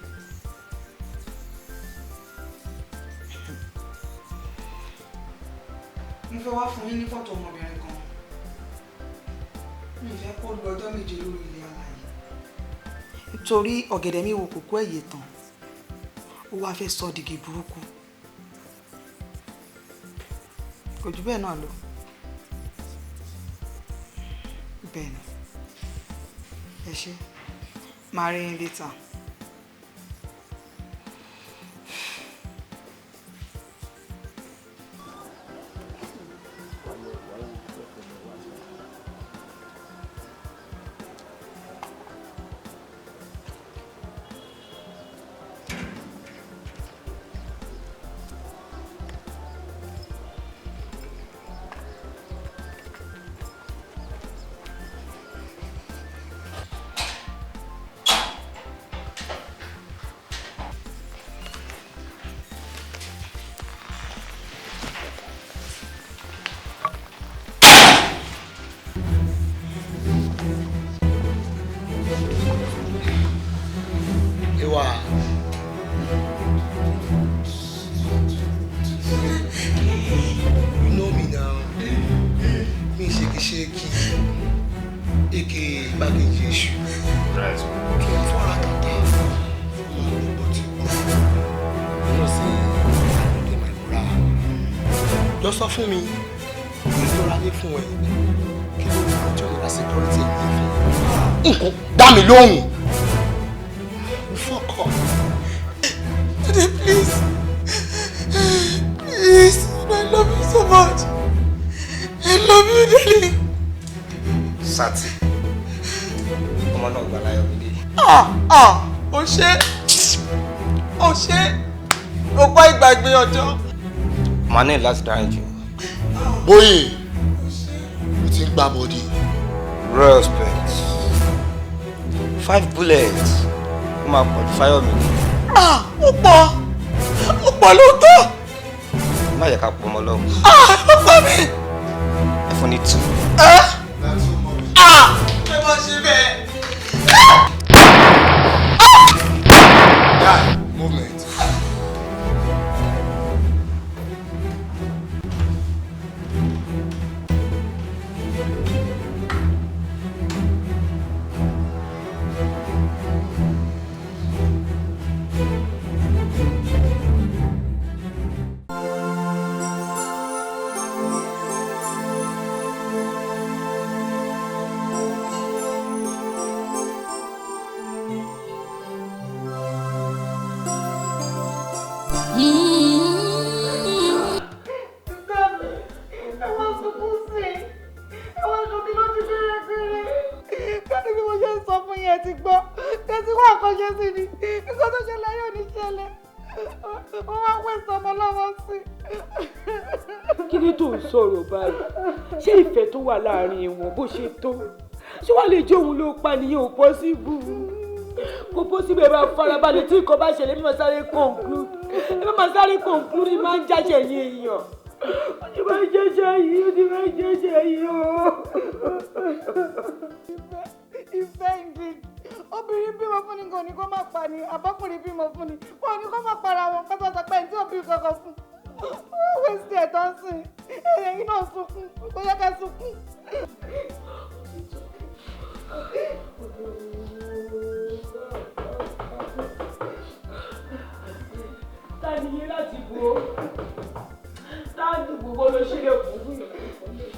Mo fẹ́ wá fún yín ní fọ́tò ọmọbìnrin kan. Mi fẹ́ kó lu ọjọ́ méje lórí ilé alààyè. Nítorí ọ̀gẹ̀dẹ̀ mi wo kòkó ẹ̀yẹ tán. Ó wá fẹ́ sọ dìgì burúkú. Kò jù bẹ́ẹ̀ náà lọ. Bẹ́ẹ̀ ni. Ẹ ṣé. Máa rí yín later. Sọ fún mi ìrora ní fún ẹ kí ló ní ọjọ́ ìlà security ẹ̀yìn fún nǹkan dá mi lóhùn. Fuck off. Today, please, I love you so much. I love you, darling. Sati, ọmọ náà gbà láyọ̀ mi dé. Ó ṣe, ó pa ìgbàgbé ọjọ́. Màá ní láti dáhùn jù. Bóyè, o ti ń gbá bọ́dí. Respect. 5 bullets. Ó máa pọ̀ ju fáyọ̀ mi. Ó pọ̀ lóòótọ́. Má yẹ ká pọ̀ ọmọ lọ́wọ́. Ó pọ̀ mi. Ẹ fún ní 2. Ẹ má ṣe bẹ́ẹ̀. Movement. Kí ni tó ń sọ̀rọ̀ báyìí? Ṣé ìfẹ́ tó wà láàrin wọn bó ṣe tó? Ṣé wàá lè jẹ́ òun ló pa nìyẹn ò pọ́síbù? Kò pọ́síbù ẹ máa farabalẹ̀ tí nǹkan bá ṣẹlẹ̀ ẹ máa sáré conclude. Ẹ máa sáré conclude ẹ máa ń jáṣẹ̀ yín èèyàn. Ó ti máa ń jáṣẹ̀ yìí, ó ti máa ń jáṣẹ̀ yìí o. ìfẹ́ indeed obìnrin bímọ fún ni kò ní kó má pa ni àbọ́kùnrin bímọ fún ni kò ní kó má para wọn kọ́tọ́ sọ pé ẹni tí òbí kankan fún wẹ́sì ẹ̀ tó ń sìn ẹ̀yìn náà sunkún kó yẹ ká sunkún. Tani yín láti bu o táàdù gbogbo ló ṣe lè kú fún yín.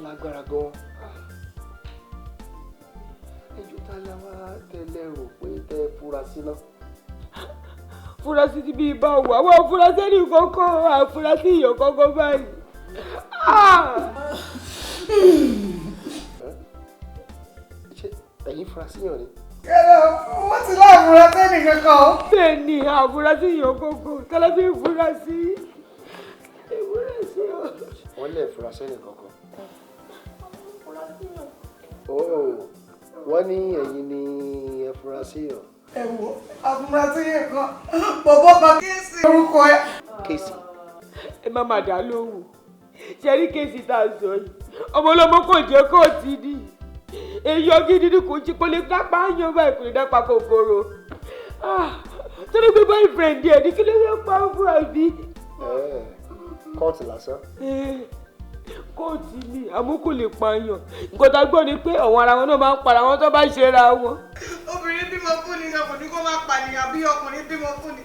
lágbára gan. ẹjọ́ tá a la wá tẹ́lẹ̀ rò pé tẹ́ fura sí náà. Furasí ti bí ibà wò àwọn afurasí ẹni kọ́kọ́ àfurasí ìyọ̀ kọ́kọ́ báyìí. ṣé ẹ̀yin furasí yàn ni. wọ́n ti lá àfurasí ẹni kankan o. bẹ́ẹ̀ ni àfurasí ìyọ̀ kọ́kọ́ tẹ́lẹ̀ bí ìfurasí. wọ́n lè furasí ẹni kankan. wọ́n ní ẹ̀yin ni ẹ furasí yàn. ẹ wo àfúrásì yẹn kan bọ̀bọ̀ kan kéèsì orúkọ ẹ. kéèsì. ẹ má má dá lóhùn ṣe rí kéèsì tá a sọ yìí ọmọ ọlọ́mọ kò jẹ́ kó ti ní èyí ọgídí ni kò jí kó lè dápá yan báyìí kò lè dápá kòkòrò torí pé boyfriend ẹ̀ ní kí ló fẹ́ pa fún àbí. kóòtù lásán. kóòtù ni àmọ́ kò lè pààyàn nǹkan tá a gbọ́ ni pé àwọn ara wọn náà máa ń para wọn tó bá ṣera wọn. obìnrin bímọ fún ni ọkùnrin kó máa pànìyàn bí ọkùnrin bímọ fún ni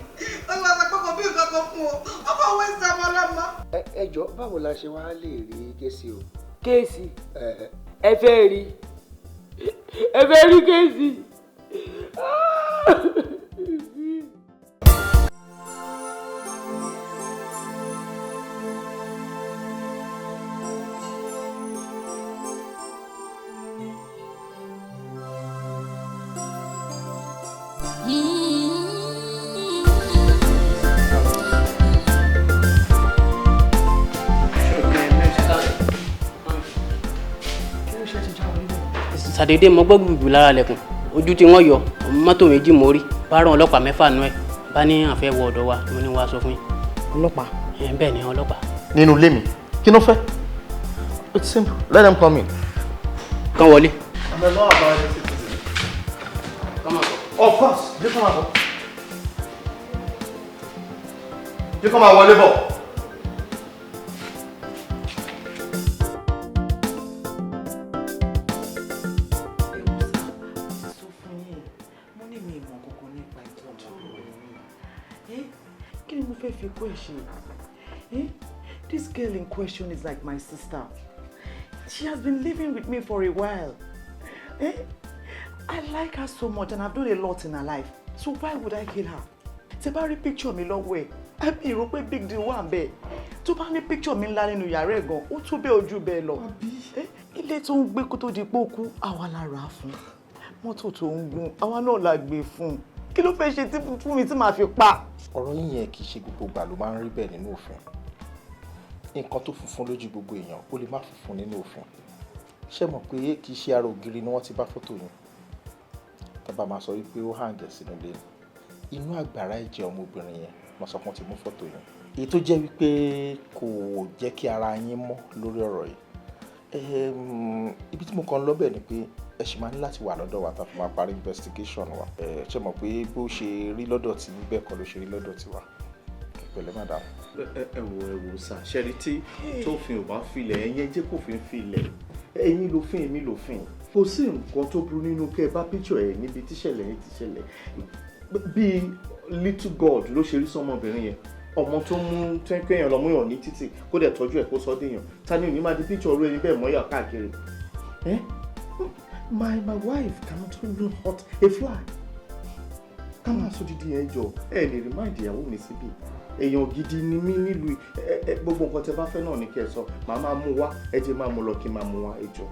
ó lọ sọ pé kò bí nǹkan kan fún o ọkọ òwe ń sọmọ lọmọ. ẹ jọ báwo la ṣe wá lè rí kéèsì o. kéèsì ẹ fẹ́ rí kéèsì. Sàdédé mo gbọ́ gbùgbù lára lẹ̀kùn ojú tí wọ́n yọ mọ́tò méjì mo rí bá rán ọlọ́pàá mẹ́fà nú ẹ̀ bá ní àfẹ́ wọ ọ̀dọ̀ wa mo ní wá sọ fún yín. ọlọ́pàá. bẹ́ẹ̀ ni ọlọ́pàá. nínú ilé mi kí ló fẹ́. it's simple let them come in. kán wọlé. I'm a law-abiding citizen. Come on. Of course jẹ́ kó máa bọ̀. jẹ́ kó máa wọlé bọ̀. This girl in question is like my sister. She has been living with me for a while. I like her so much and I've done a lot in her life. So why would I kill her? Tẹ́ bá rí picture mi lọ́wọ́ ẹ̀, àbí rò pé big deal wà ńbẹ̀. Tó bá ní picture mi ńlá nínú yàrá ẹ̀ gan, ó tó bẹ́ẹ̀ ojú bẹ́ẹ̀ lọ. Ilé tó ń gbé kó tó di pé ó kú, àwa la rà á fún. Mọ́tò tó ń gùn, àwa náà la gbé fún. Kí ló fẹ́ ṣe fún mi tí màá fi pa? ọ̀rọ̀ yín yẹn kì í ṣe gbogbo ìgbà ló máa ń rí bẹ́ẹ̀ nínú òfin. nǹkan tó funfun lójú gbogbo èèyàn ó lè má funfun nínú òfin. ṣé mọ̀ pé kì í ṣe ara ògiri ni wọ́n ti bá fọ́tò yín. tábà máa sọ wípé ó hàǹgẹ̀ sínú ilé inú àgbàrá ẹ̀jẹ̀ ọmọbìnrin yẹn wọ́n sọ pé wọ́n ti mú fọ́tò yín. èyí tó jẹ́ wípé kò jẹ́ kí ara yín mọ́ lórí ọ̀rọ̀ yìí. ibi tí mo kàn lọ bẹ̀ ni pé ẹ ṣì máa ní láti wà lọ́dọ̀ wa tá a fi máa parí investigation wa. ṣé mọ̀ pé bó ṣe rí lọ́dọ̀ tí bẹ́ẹ̀ kọ́ ló ṣe rí lọ́dọ̀ tiwa. pẹ̀lẹ́ madam. ẹ wò sà ṣẹ́rí tí tófin ò bá filẹ̀ ẹ̀yẹn jẹ́ kó fi ń filẹ̀ ẹ̀yin lófin èmi lófin kò sí nǹkan tó burú nínú kẹ́ ẹ bá píṣọ̀ ẹ̀ níbi tíṣẹ̀lẹ̀ yẹn ti ṣẹlẹ̀ bíi little god ló ṣe rí sọmọbìnrin yẹn ọmọ tó mú tẹ́ńpẹ́ yẹn lọ́mú yàn ní títì kó dẹ̀ tọ́jú ẹ̀ kó sọ dé yàn ta ni ò ní máa di píṣọ̀ ọ̀rọ̀ ẹni bẹ́ẹ̀ mọ́yà káàkiri my wife cannot even hurt a fly ká máa sọ dídí ẹ jọ ẹ lè remind ìyàwó mi síbi èèyàn gidi ni mí nílùú gbogbo nǹkan tẹ bá fẹ́ náà ní kẹ́ ẹ sọ màá máa mú wá ẹ jẹ́ máa mú lọ kí n máa mú wá ẹ jọ.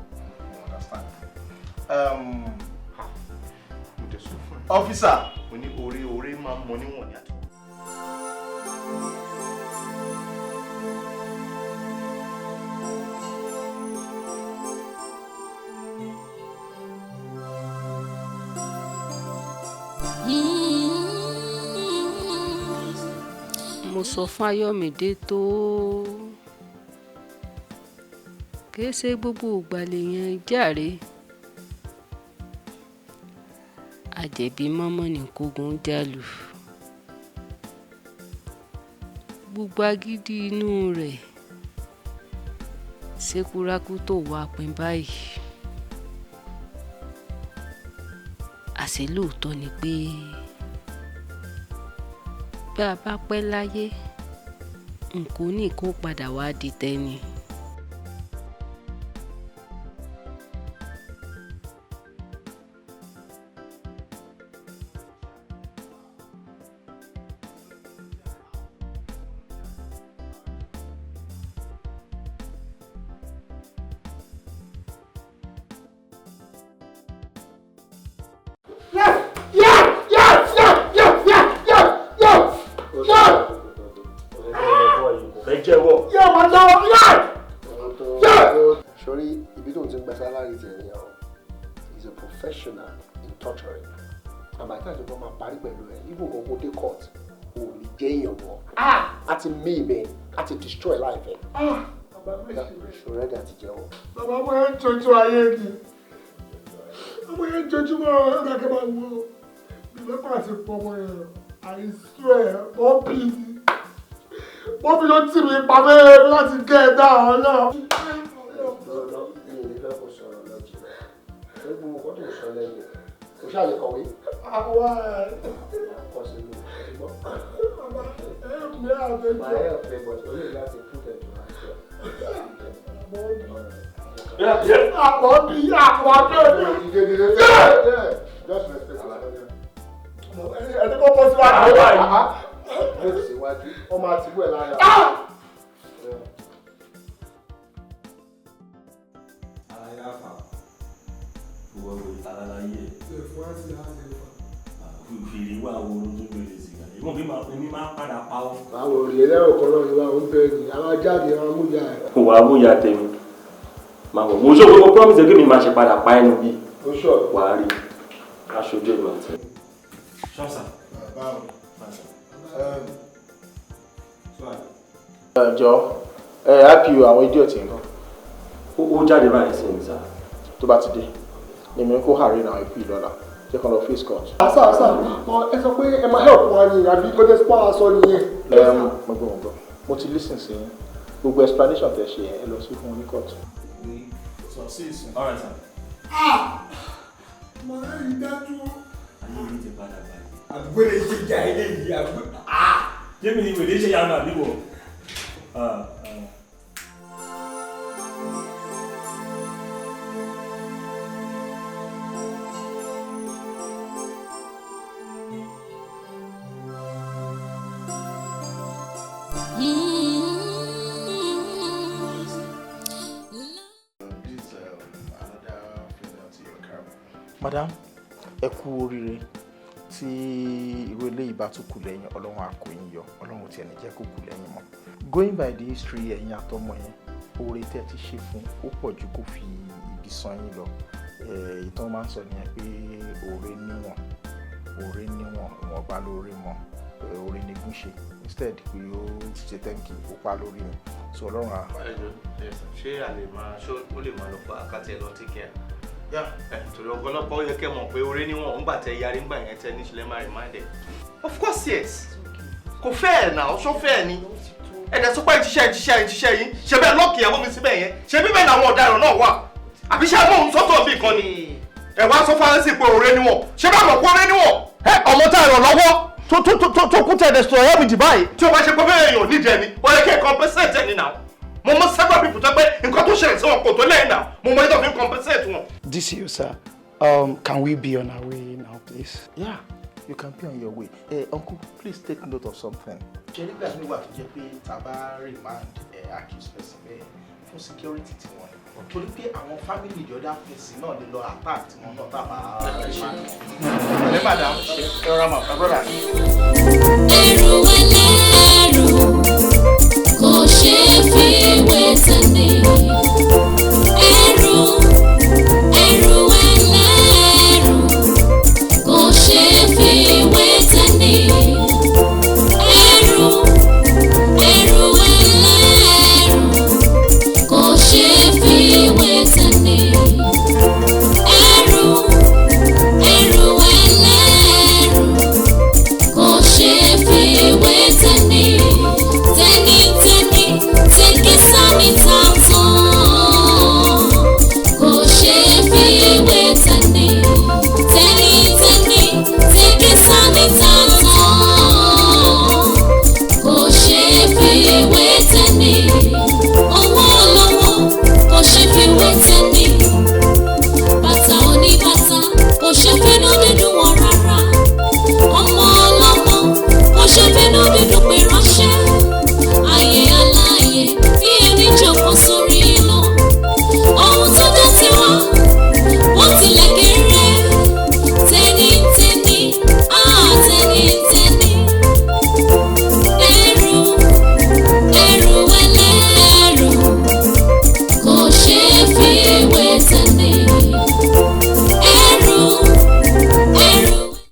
Officer mo ní orí máa ń mọ níwọ̀n ní àtọ̀. Mo sọ fún Ayọ̀mídé tó kìí ṣe gbogbo ìgbà lèèyàn jàre àjẹ̀bí mọ́mọ́ ní kógun jálù gbogbo agídí inú rẹ̀ ṣekúrakú tó wà pín báyìí àṣé lóòótọ́ ni pé bá a bá pẹ́ láyé nǹkan ní kó padà wá di tẹ́ni. Sorry, ibi tó ń ti gba salary tẹ̀ ní àwọn is a professional in torturing. Àmọ́ àti àti ọmọ parí pẹ̀lú ẹ̀ ibò kan kó dé court ò lè jẹ́ èèyàn mọ́. Àti mí ibẹ̀ àti destroy life ẹ̀. Ṣòro ẹ̀dá ti jẹ́wọ́. Bàbá mo yẹn ń jojú ayé ni. Ọmọ yẹn ń jojú mọ́ ọ̀rọ̀ ẹ̀dá kẹ́ máa wọ. Bíbélì àti pọ̀ ọmọ yẹn I swear Bọ́bí ni. Bọ́bí ló tì mí pa mẹ́rin láti gẹ́ ẹ̀ dáhùn náà. O ṣáà lè kọ̀wé. Àwa Kọ sínú ìgbọ́. bàbá help me out ẹ My jọ. help me but o lè láti prove it to myself. Àbọ̀bí Just respect ẹni kò bọ́ síwájú. Bó síwájú, ọmọ àtìwé lára. Fìrí wà wo ló tó gbèrè sìgá ìmọ̀ bí mi máa padà pa ọ́. Àwọn òrìlẹ̀ lẹ́rọ̀ kan náà ni wà ó ń bẹ̀rẹ̀ ní àwọn jáde àwọn amúyà ẹ̀. Kò wá amúyà tèmi máa wọ̀ mo ṣòwò mo promise kí mi máa ṣe padà pa ẹnu bí wà á rí aṣojú ìlú àti. ṣọ́ọ̀ṣà. Jọ IPO àwọn idiot nǹkan. Ó jáde báyìí sí ní sáà. Tó bá ti dé èmi kó hàrí náà IPO lọ́la jẹ́ kan lọ face court. Àṣà ẹ sọ pé ẹ máa help wa ni àbí kọ́tẹ́ spa aṣọ nìyẹn. Mo gbọ́ mo ti listen sí gbogbo explanation tẹ ṣe ẹ lọ sí fún ní court. All right, sir. Màá rí dájú. Ayé mi ti padà báyìí. Àdúgbò lè ṣe ìjà ilé yìí àdúgbò. Jẹ́mi ni ìwé ṣe yàrá àbíwọ̀. Madam, ẹ kú oríire tí irú eléyìí bá tún kù lẹ́yìn Ọlọ́run á kó yín yọ Ọlọ́run tí ẹni jẹ́ kó kù lẹ́yìn mọ́. Going by the history ẹ̀yin àtọmọ yẹn oore tẹ́ ti ṣe fún ó pọ̀ ju kó fi ibi san yín lọ. Ìtàn máa ń sọ nìyẹn pé oore níwọ̀n ìwọ̀nba lóore mọ́ oore ní gúnṣe instead pé ó ṣe tẹ́ǹkì ó pa lórí mi so Ọlọ́run á. Ṣé àlè máa ṣó ó lè máa lọ pa àkàtì ẹ̀ lọ tí kẹ́ ẹ̀. Torí ọ̀pọ̀lọpọ̀ ó yẹ kẹ́ mọ̀ pé oore níwọ̀n ń gbà tẹ yarí ńgbà yẹn tẹ níṣẹ́ máa remind ẹ̀. Of course yes. Kò fẹ́ẹ̀ náà ṣó fẹ́ẹ̀ ni. ẹ̀dẹ̀ sọ pé ìṣiṣẹ́ yín ṣe bẹ́ẹ̀ lọ́ọ̀kì ìyàwó mi síbẹ̀ yẹn ṣe bíbẹ̀ ni àwọn ọ̀daràn náà wà àbí ṣe àwọn ohun sọ́tọ̀ bí kan ni ẹ̀ wá sọ fáwọn sí pé òre níwọ̀n ṣé bá mọ̀ pé òre níwọ̀n. ẹ ọmọ tá a ràn lọ́wọ́ tó kú tẹ̀lé sọ̀rọ̀ ẹ̀mí jì báyìí. tí o bá ṣe pé bẹ́ẹ̀ èèyàn nídìí ẹni ó yẹ kí ẹ compensate ẹni náà mo mọ several people tó pé nǹkan tó ṣẹlẹ̀ sí wọn kò tó lẹ́yìn náà mo mọ ẹjọ́ fi compensate wọn. DCO sir, can we be on our way now please? Yeah, you can be on your way. Uncle, please take note of something. ṣe nígbà tí wà tó jẹ́ pé tàbá remand accused person bẹ́ẹ̀ fún security tí wọ́n ní torí pé àwọn family the other person náà lè lọ attack tí wọ́n náà tàbá remand. ẹ madam ṣe ẹ rọra ma brother. ẹrù ẹlẹ́rù kò ṣeé fi